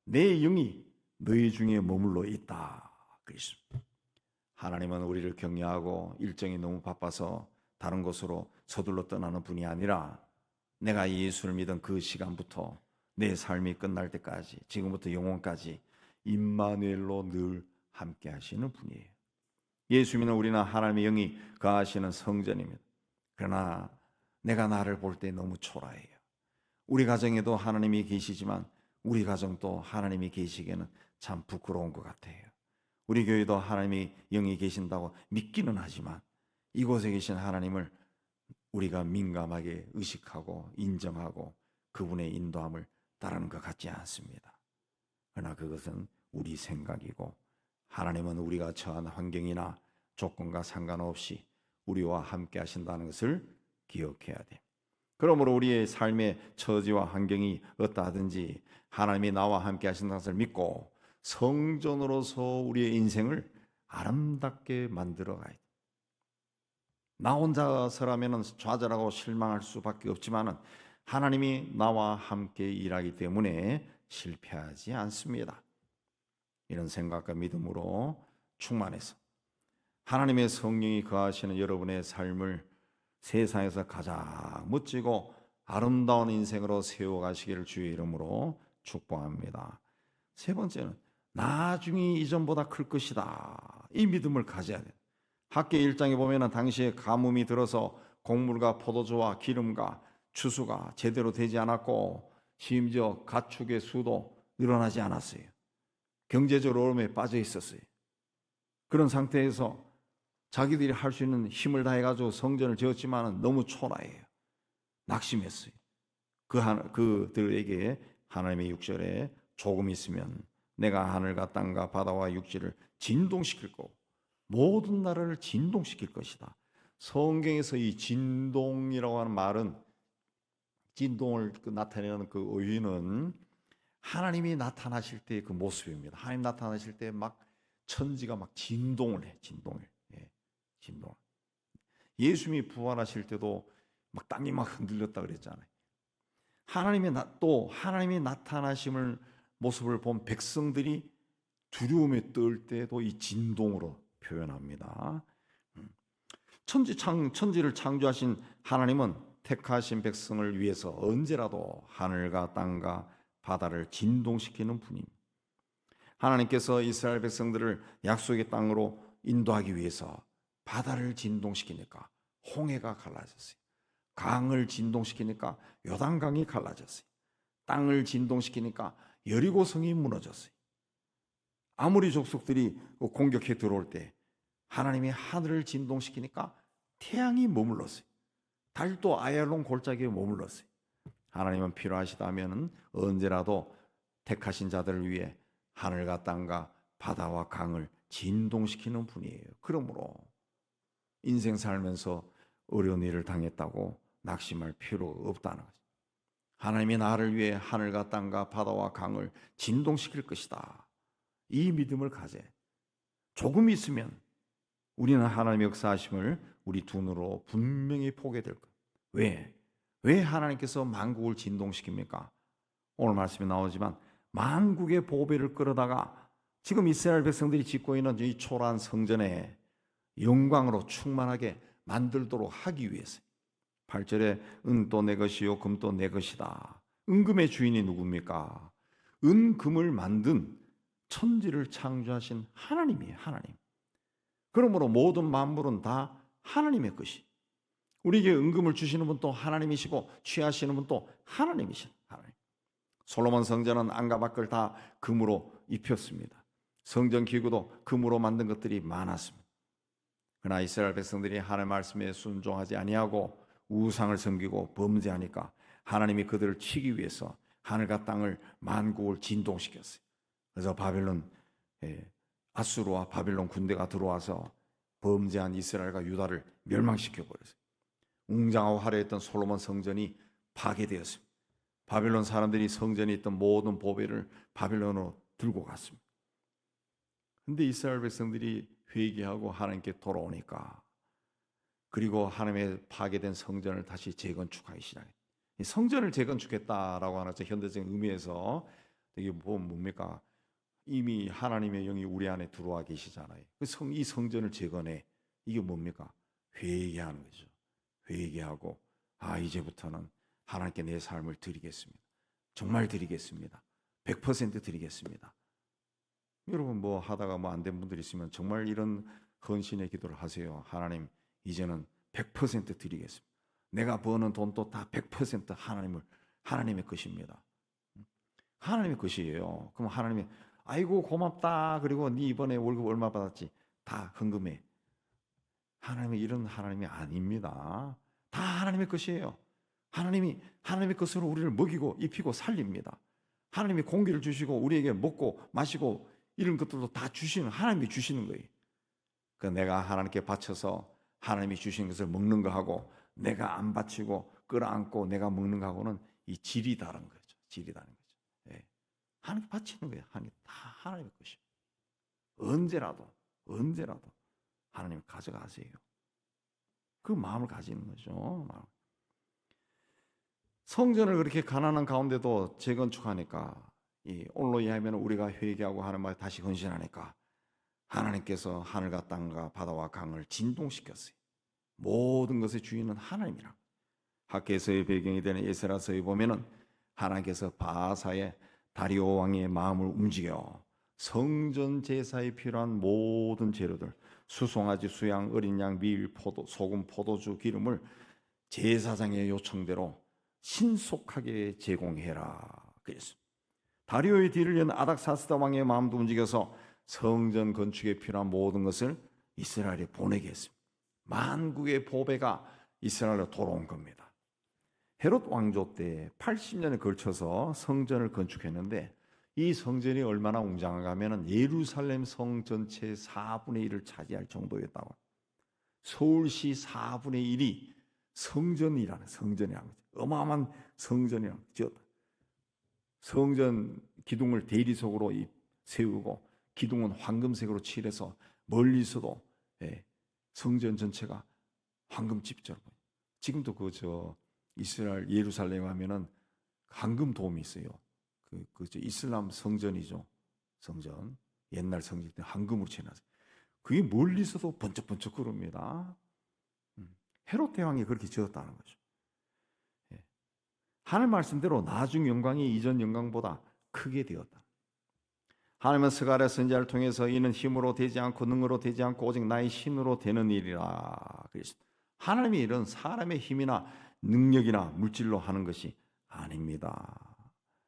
내 영이 너희 중에 머물러 있다 그랬습니다. 하나님은 우리를 격려하고 일정이 너무 바빠서 다른 곳으로 서둘러 떠나는 분이 아니라 내가 예수를 믿은 그 시간부터 내 삶이 끝날 때까지 지금부터 영원까지 임마누엘로 늘 함께 하시는 분이에요. 예수 믿는 우리는 하나님의 영이 거하시는 성전입니다. 그러나 내가 나를 볼 때 너무 초라해요. 우리 가정에도 하나님이 계시지만 우리 가정도 하나님이 계시기에는 참 부끄러운 것 같아요. 우리 교회도 하나님이 영이 계신다고 믿기는 하지만 이곳에 계신 하나님을 우리가 민감하게 의식하고 인정하고 그분의 인도함을 따르는 것 같지 않습니다. 그러나 그것은 우리 생각이고 하나님은 우리가 처한 환경이나 조건과 상관없이 우리와 함께 하신다는 것을 기억해야 돼. 그러므로 우리의 삶의 처지와 환경이 어떠하든지 하나님이 나와 함께 하신다는 것을 믿고 성전으로서 우리의 인생을 아름답게 만들어 가야 돼. 나 혼자서라면 좌절하고 실망할 수밖에 없지만 하나님이 나와 함께 일하기 때문에 실패하지 않습니다. 이런 생각과 믿음으로 충만해서 하나님의 성령이 거하시는 여러분의 삶을 세상에서 가장 멋지고 아름다운 인생으로 세워가시기를 주의 이름으로 축복합니다. 세 번째는 나중에 이전보다 클 것이다. 이 믿음을 가져야 돼요. 학계 1장에 보면 당시에 가뭄이 들어서 곡물과 포도주와 기름과 추수가 제대로 되지 않았고 심지어 가축의 수도 늘어나지 않았어요. 경제적 어려움에 빠져 있었어요. 그런 상태에서 자기들이 할 수 있는 힘을 다해가지고 성전을 지었지만 너무 초라해요. 낙심했어요. 그들에게 하나님의 6절에 조금 있으면 내가 하늘과 땅과 바다와 육지를 진동시킬 거고 모든 나라를 진동시킬 것이다. 성경에서 이 진동이라고 하는 말은 진동을 나타내는 그 의미는 하나님이 나타나실 때 그 모습입니다. 하나님 나타나실 때 막 천지가 막 진동을 해, 진동을. 진동. 예수님이 부활하실 때도 막 땅이 막 흔들렸다 그랬잖아요. 하나님이 나타나심을 모습을 본 백성들이 두려움에 떨 때도 이 진동으로 표현합니다. 천지를 창조하신 하나님은 택하신 백성을 위해서 언제라도 하늘과 땅과 바다를 진동시키는 분입니다. 하나님께서 이스라엘 백성들을 약속의 땅으로 인도하기 위해서 바다를 진동시키니까 홍해가 갈라졌어요. 강을 진동시키니까 요단강이 갈라졌어요. 땅을 진동시키니까 여리고성이 무너졌어요. 아모리 족속들이 공격해 들어올 때 하나님이 하늘을 진동시키니까 태양이 머물렀어요. 달도 아얄론 골짜기에 머물렀어요. 하나님은 필요하시다면 언제라도 택하신 자들을 위해 하늘과 땅과 바다와 강을 진동시키는 분이에요. 그러므로 인생 살면서 어려운 일을 당했다고 낙심할 필요 없다는 거죠. 하나님이 나를 위해 하늘과 땅과 바다와 강을 진동시킬 것이다. 이 믿음을 가져. 조금 있으면 우리는 하나님의 역사하심을 우리 두 눈으로 분명히 보게 될 거예요. 왜? 왜 하나님께서 만국을 진동시킵니까? 오늘 말씀에 나오지만 만국의 보배를 끌어다가 지금 이스라엘 백성들이 짓고 있는 이 초라한 성전에 영광으로 충만하게 만들도록 하기 위해서. 8절에 은도 내 것이요 금도 내 것이다. 은금의 주인이 누굽니까? 은금을 만든 천지를 창조하신 하나님이에요. 하나님. 그러므로 모든 만물은 다 하나님의 것이. 우리에게 은금을 주시는 분도 하나님이시고 취하시는 분도 하나님이신 하나님. 솔로몬 성전은 안과 밖을 다 금으로 입혔습니다. 성전 기구도 금으로 만든 것들이 많았습니다. 그러나 이스라엘 백성들이 하나님의 말씀에 순종하지 아니하고 우상을 섬기고 범죄하니까 하나님이 그들을 치기 위해서 하늘과 땅을 만국을 진동시켰어요. 그래서 아수르와 바빌론 군대가 들어와서 범죄한 이스라엘과 유다를 멸망시켜버렸어요. 웅장하고 화려했던 솔로몬 성전이 파괴되었습니다. 바빌론 사람들이 성전에 있던 모든 보배를 바빌론으로 들고 갔습니다. 그런데 이스라엘 백성들이 회개하고 하나님께 돌아오니까, 그리고 하나님의 파괴된 성전을 다시 재건축하기 시작해요. 성전을 재건축했다라고 하는 현대적인 의미에서 이게 뭡니까? 이미 하나님의 영이 우리 안에 들어와 계시잖아요. 이 성전을 재건해. 이게 뭡니까? 회개하는 거죠. 회개하고 이제부터는 하나님께 내 삶을 드리겠습니다. 정말 드리겠습니다. 100% 드리겠습니다. 여러분 하다가 안 된 분들 있으면 정말 이런 헌신의 기도를 하세요. 하나님, 이제는 100% 드리겠습니다. 내가 버는 돈도 다 100% 하나님의 것입니다. 하나님의 것이에요. 그럼 하나님이 아이고 고맙다. 그리고 네 이번에 월급 얼마 받았지? 다 헌금해. 하나님이 이런 하나님이 아닙니다. 다 하나님의 것이에요. 하나님이 하나님의 것으로 우리를 먹이고 입히고 살립니다. 하나님이 공기를 주시고 우리에게 먹고 마시고 이런 것들도 다 주시는, 하나님이 주시는 거예요. 내가 하나님께 바쳐서 하나님이 주신 것을 먹는 거하고 내가 안 바치고 끌어안고 내가 먹는 거하고는 이 질이 다른 거죠. 질이 다른 거죠. 예. 하나님께 바치는 거예요. 하나님 다 하나님의 것이에요. 언제라도 하나님 가져가세요. 그 마음을 가지는 거죠. 성전을 그렇게 가난한 가운데도 재건축하니까, 오늘로 이해하면 우리가 회개하고 하는 말 다시 헌신하니까 하나님께서 하늘과 땅과 바다와 강을 진동시켰어요. 모든 것의 주인은 하나님이라. 학개서의 배경이 되는 에스라서에 보면은 하나님께서 바사의 다리오 왕의 마음을 움직여 성전 제사에 필요한 모든 재료들, 수송아지, 수양, 어린 양, 밀, 포도, 소금, 포도주, 기름을 제사장의 요청대로 신속하게 제공해라 그랬습니다. 다리오의 뒤를 이은 아닥사스다 왕의 마음도 움직여서 성전 건축에 필요한 모든 것을 이스라엘에 보내게 했습니다. 만국의 보배가 이스라엘로 돌아온 겁니다. 헤롯 왕조 때 80년에 걸쳐서 성전을 건축했는데, 이 성전이 얼마나 웅장한가 하면 예루살렘 성 전체의 4분의 1을 차지할 정도였다고. 서울시 4분의 1이 성전이라는 거죠. 어마어마한 성전이라는 거죠. 성전 기둥을 대리석으로 세우고 기둥은 황금색으로 칠해서 멀리서도 성전 전체가 황금집처럼. 지금도 이스라엘 예루살렘 하면은 황금 돔이 있어요. 이슬람 성전이죠. 성전. 옛날 성전 때 황금으로 칠해놨어요. 그게 멀리서도 번쩍번쩍 거립니다. 헤롯 대왕이 그렇게 지었다는 거죠. 하늘 말씀대로 나중 영광이 이전 영광보다 크게 되었다. 하나님은 스가랴 선지자를 통해서 이는 힘으로 되지 않고 능으로 되지 않고 오직 나의 신으로 되는 일이라 그랬습니다. 하나님의 일은 사람의 힘이나 능력이나 물질로 하는 것이 아닙니다.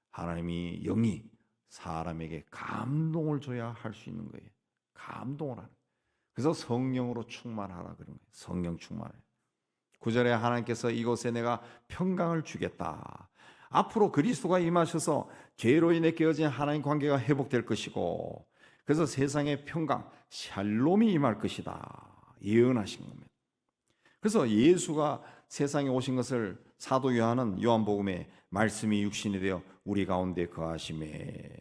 하나님이 영이 사람에게 감동을 줘야 할 수 있는 거예요. 감동을 하는. 그래서 성령으로 충만하라 그런 거예요. 성령 충만해. 9절에 하나님께서 이곳에 내가 평강을 주겠다. 앞으로 그리스도가 임하셔서 죄로 인해 깨어진 하나님 관계가 회복될 것이고, 그래서 세상의 평강, 샬롬이 임할 것이다. 예언하신 겁니다. 그래서 예수가 세상에 오신 것을 사도 요한은 요한복음에 말씀이 육신이 되어 우리 가운데 거하심에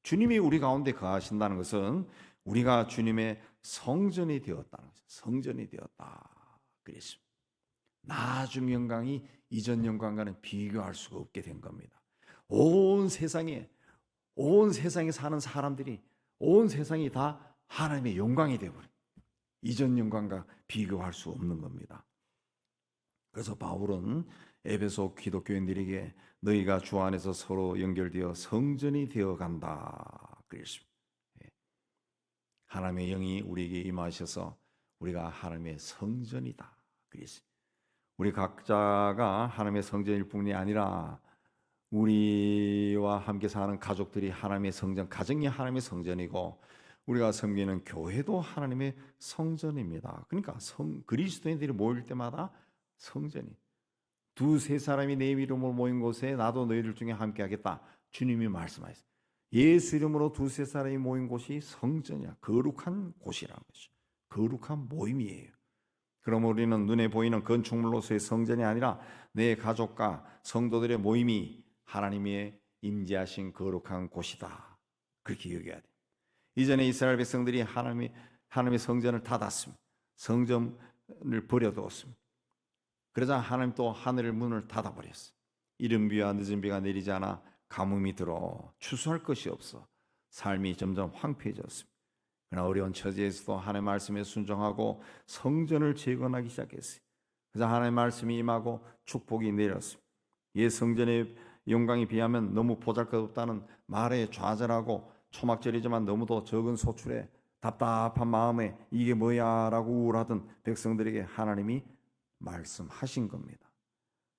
주님이 우리 가운데 거하신다는 것은 우리가 주님의 성전이 되었다는 것이죠. 성전이 되었다 그랬습니다. 나중 영광이 이전 영광과는 비교할 수가 없게 된 겁니다. 온 세상에 사는 사람들이, 온 세상이 다 하나님의 영광이 되어버려요. 이전 영광과 비교할 수 없는 겁니다. 그래서 바울은 에베소 기독교인들에게 너희가 주 안에서 서로 연결되어 성전이 되어간다 그랬습니다. 하나님의 영이 우리에게 임하셔서 우리가 하나님의 성전이다 그랬습니다. 우리 각자가 하나님의 성전일 뿐이 아니라 우리와 함께 사는 가족들이 하나님의 성전, 가정이 하나님의 성전이고 우리가 섬기는 교회도 하나님의 성전입니다. 그러니까 그리스도인들이 모일 때마다 성전이, 두세 사람이 내 이름으로 모인 곳에 나도 너희들 중에 함께 하겠다 주님이 말씀하셨어요. 예수 이름으로 두세 사람이 모인 곳이 성전이야. 거룩한 곳이라는 거죠. 거룩한 모임이에요. 그럼 우리는 눈에 보이는 건축물로서의 성전이 아니라 내 가족과 성도들의 모임이 하나님의 임재하신 거룩한 곳이다. 그렇게 여겨야 돼. 이전에 이스라엘 백성들이 하나님의 성전을 닫았습니다. 성전을 버려두었습니다. 그러자 하나님 또 하늘의 문을 닫아버렸어요. 이른 비와 늦은 비가 내리지 않아 가뭄이 들어 추수할 것이 없어 삶이 점점 황폐해졌습니다. 그러나 어려운 처지에서도 하나님의 말씀에 순종하고 성전을 재건하기 시작했어요. 그래서 하나님의 말씀이 임하고 축복이 내렸습니다. 옛 성전의 영광에 비하면 너무 보잘것없다는 말에 좌절하고 초막절이지만 너무도 적은 소출에 답답한 마음에 이게 뭐야 라고 우울하던 백성들에게 하나님이 말씀하신 겁니다.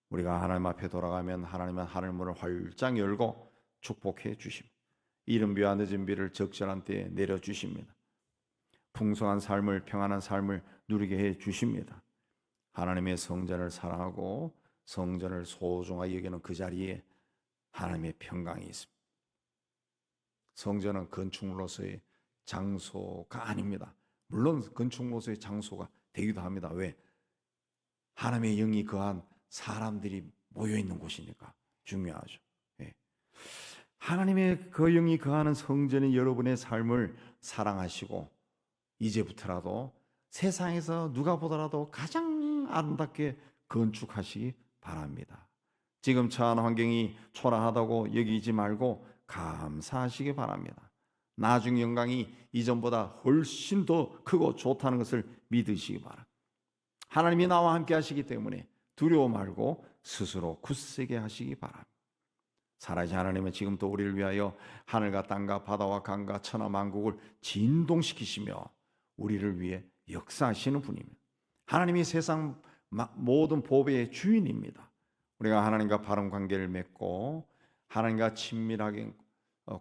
우리가 하나님 앞에 돌아가면 하나님은 하늘문을 활짝 열고 축복해 주십니다. 이른 비와 늦은 비를 적절한 때에 내려주십니다. 풍성한 삶을, 평안한 삶을 누리게 해 주십니다. 하나님의 성전을 사랑하고 성전을 소중하게 여기는 그 자리에 하나님의 평강이 있습니다. 성전은 건축물로서의 장소가 아닙니다. 물론 건축물로서의 장소가 되기도 합니다. 왜? 하나님의 영이 거한 사람들이 모여있는 곳이니까 중요하죠. 하나님의 그 영이 거하는 성전이 여러분의 삶을 사랑하시고 이제부터라도 세상에서 누가 보더라도 가장 아름답게 건축하시기 바랍니다. 지금 처한 환경이 초라하다고 여기지 말고 감사하시기 바랍니다. 나중 영광이 이전보다 훨씬 더 크고 좋다는 것을 믿으시기 바랍니다. 하나님이 나와 함께 하시기 때문에 두려워 말고 스스로 굳세게 하시기 바랍니다. 살아계신 하나님은 지금도 우리를 위하여 하늘과 땅과 바다와 강과 천하 만국을 진동시키시며 우리를 위해 역사하시는 분입니다. 하나님이 세상 모든 보배의 주인입니다. 우리가 하나님과 바른 관계를 맺고 하나님과 친밀하게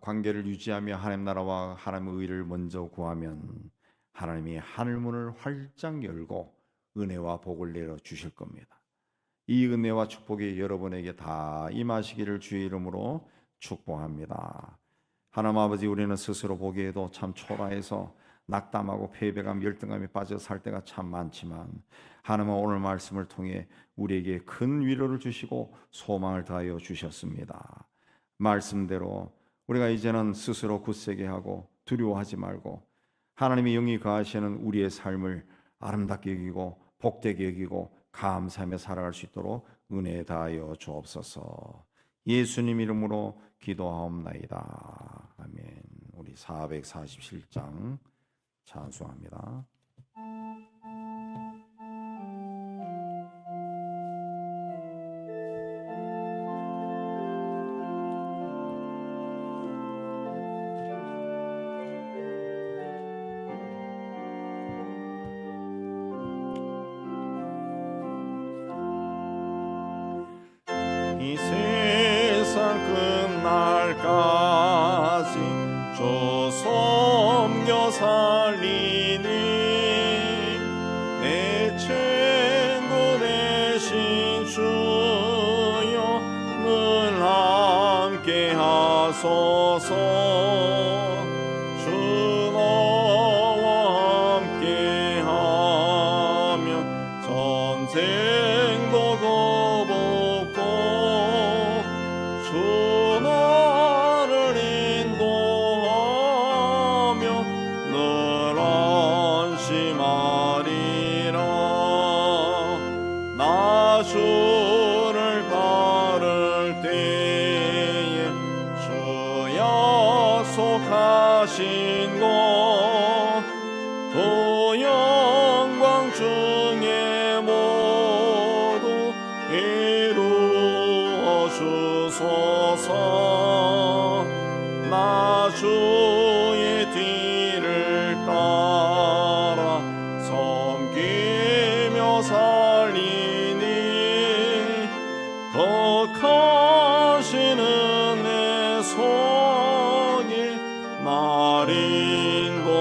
관계를 유지하며 하나님 나라와 하나님의 의를 먼저 구하면 하나님이 하늘문을 활짝 열고 은혜와 복을 내려 주실 겁니다. 이 은혜와 축복이 여러분에게 다 임하시기를 주의 이름으로 축복합니다. 하나님 아버지, 우리는 스스로 보기에도 참 초라해서 낙담하고 패배감, 열등감에 빠져 살 때가 참 많지만 하나님은 오늘 말씀을 통해 우리에게 큰 위로를 주시고 소망을 다하여 주셨습니다. 말씀대로 우리가 이제는 스스로 굳세게 하고 두려워하지 말고 하나님의 영이 거하시는 우리의 삶을 아름답게 여기고 복되게 여기고 감사하며 살아갈 수 있도록 은혜 다하여 주옵소서. 예수님 이름으로 기도하옵나이다. 아멘. 우리 447장 찬송합니다. 이 세상 끝날까지 주 섬겨 살리니 내 친구 되신 주여 늘 함께 하소서. 주 너와 함께 하면 전쟁도 거북고 주 나를 인도하여 것 그 영광 중에 모두 이루어 주소서. 나 주의 뒤를 따라 섬기며 살리니 거하시는 내 손이 날 인도하소서.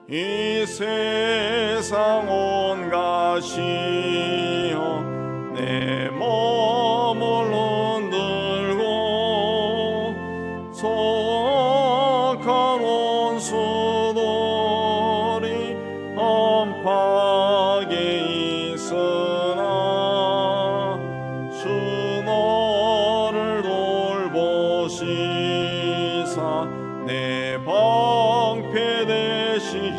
이 세상 온 가시여 내 몸을 흔들고 속한 원수들이 엄하게 있으나 주 너를 돌보시사 내 방패 되시고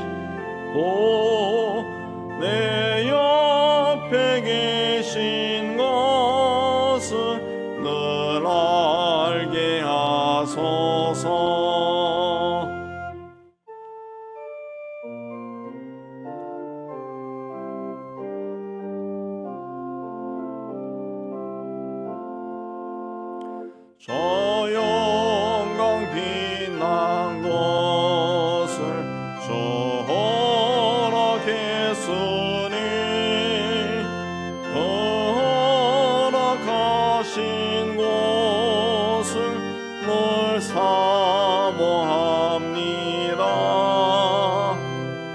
내 옆에 계신 것을 늘 알게 하소서. 저 영광 빛난 것을 주 허락했으니 그 허락하신 곳을 늘 사모합니다.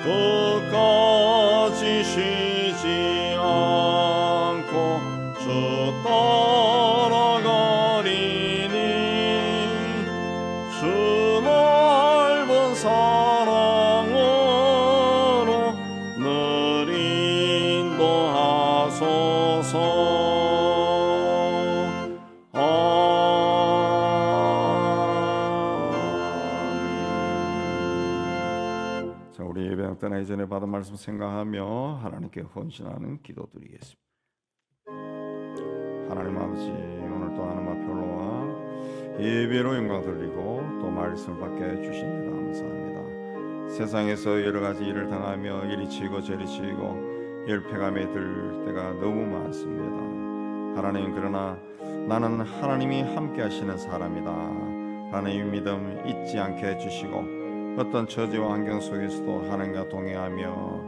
끝까지 쉬지 않고 주 따라가리니 주 넓은 사랑으로 늘 인도하소서. 자, 우리 예배당 떠나기 전에 받은 말씀 생각하며 하나님께 헌신하는 기도 드리겠습니다. 하나님 아버지, 오늘 또 하나님 앞에 올라와 예배로 영광 돌리고 또 말씀을 받게 해주신 데 감사합니다. 세상에서 여러 가지 일을 당하며 이리 치고 저리 치고 열패감에 들 때가 너무 많습니다. 하나님, 그러나 나는 하나님이 함께 하시는 사람이다. 하나님의 믿음 잊지 않게 해주시고 어떤 처지와 환경 속에서도 하나님과 동행하며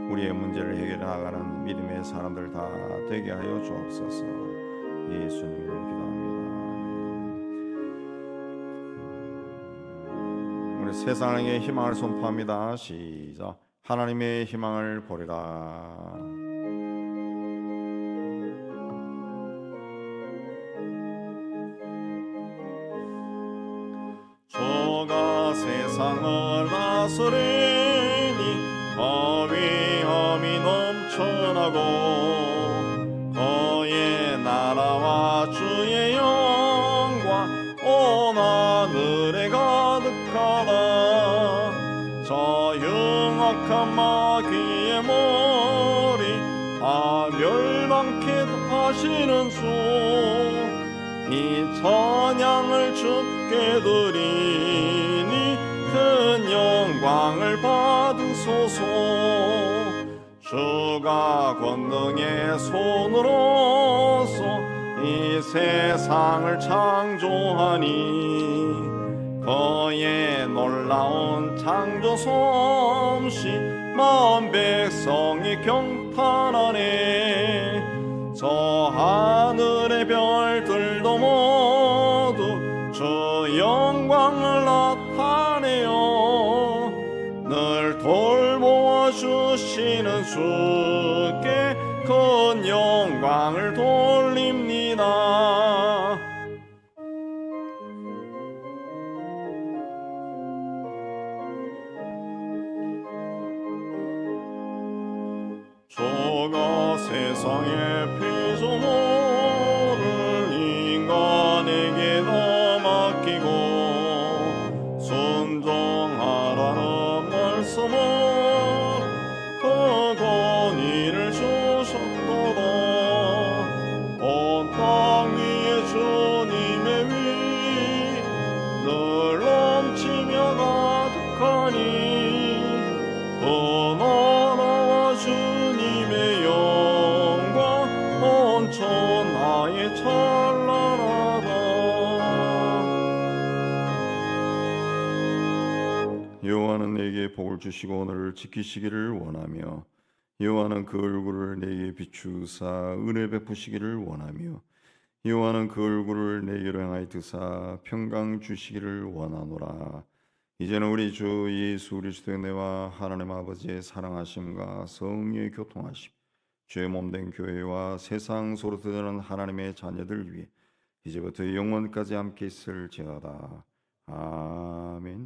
우리의 문제를 해결해 나가는 믿음의 사람들 다 되게 하여 주옵소서. 예수님 이름으로 기도합니다. 우리 세상의 희망을 선포합니다. 시작. 하나님의 희망을 보리라. 주가 세상을 다스리니 거위함이 넘쳐나고 그의 나라와 주의 영광 온 하늘에 가득하다. 저 흉악한 마귀의 머리 멸망케 하시는 주, 이 찬양을 주께 드리니 큰 영광을 받으소서. 주가 권능의 손으로서 이 세상을 창조하니 그의 놀라운 창조 솜씨 마음 백성이 경탄하네. 저 하늘의 별들도 모두 주 영광을 나타내어 늘 돌보아 주시는 주께 큰 영광을 돌립니다. 주가 세상의 피조물을 인간에게다 맡기고 순종하라는 말씀을 그 권위를 주셨도다. 온 땅 위에 주님의 위 늘 여호와는 내게 복을 주시고 오늘을 지키시기를 원하며 여호와는 그 얼굴을 내게 비추사 은혜 베푸시기를 원하며 여호와는 그 얼굴을 내게로 향하여 드사 평강 주시기를 원하노라. 이제는 우리 주 예수 그리스도의 은혜와 하나님 아버지의 사랑하심과 성령의 교통하심, 죄 몸된 교회와 세상 소로 드러나는 하나님의 자녀들 위해 이제부터 영원까지 함께 있을지어다. 아멘.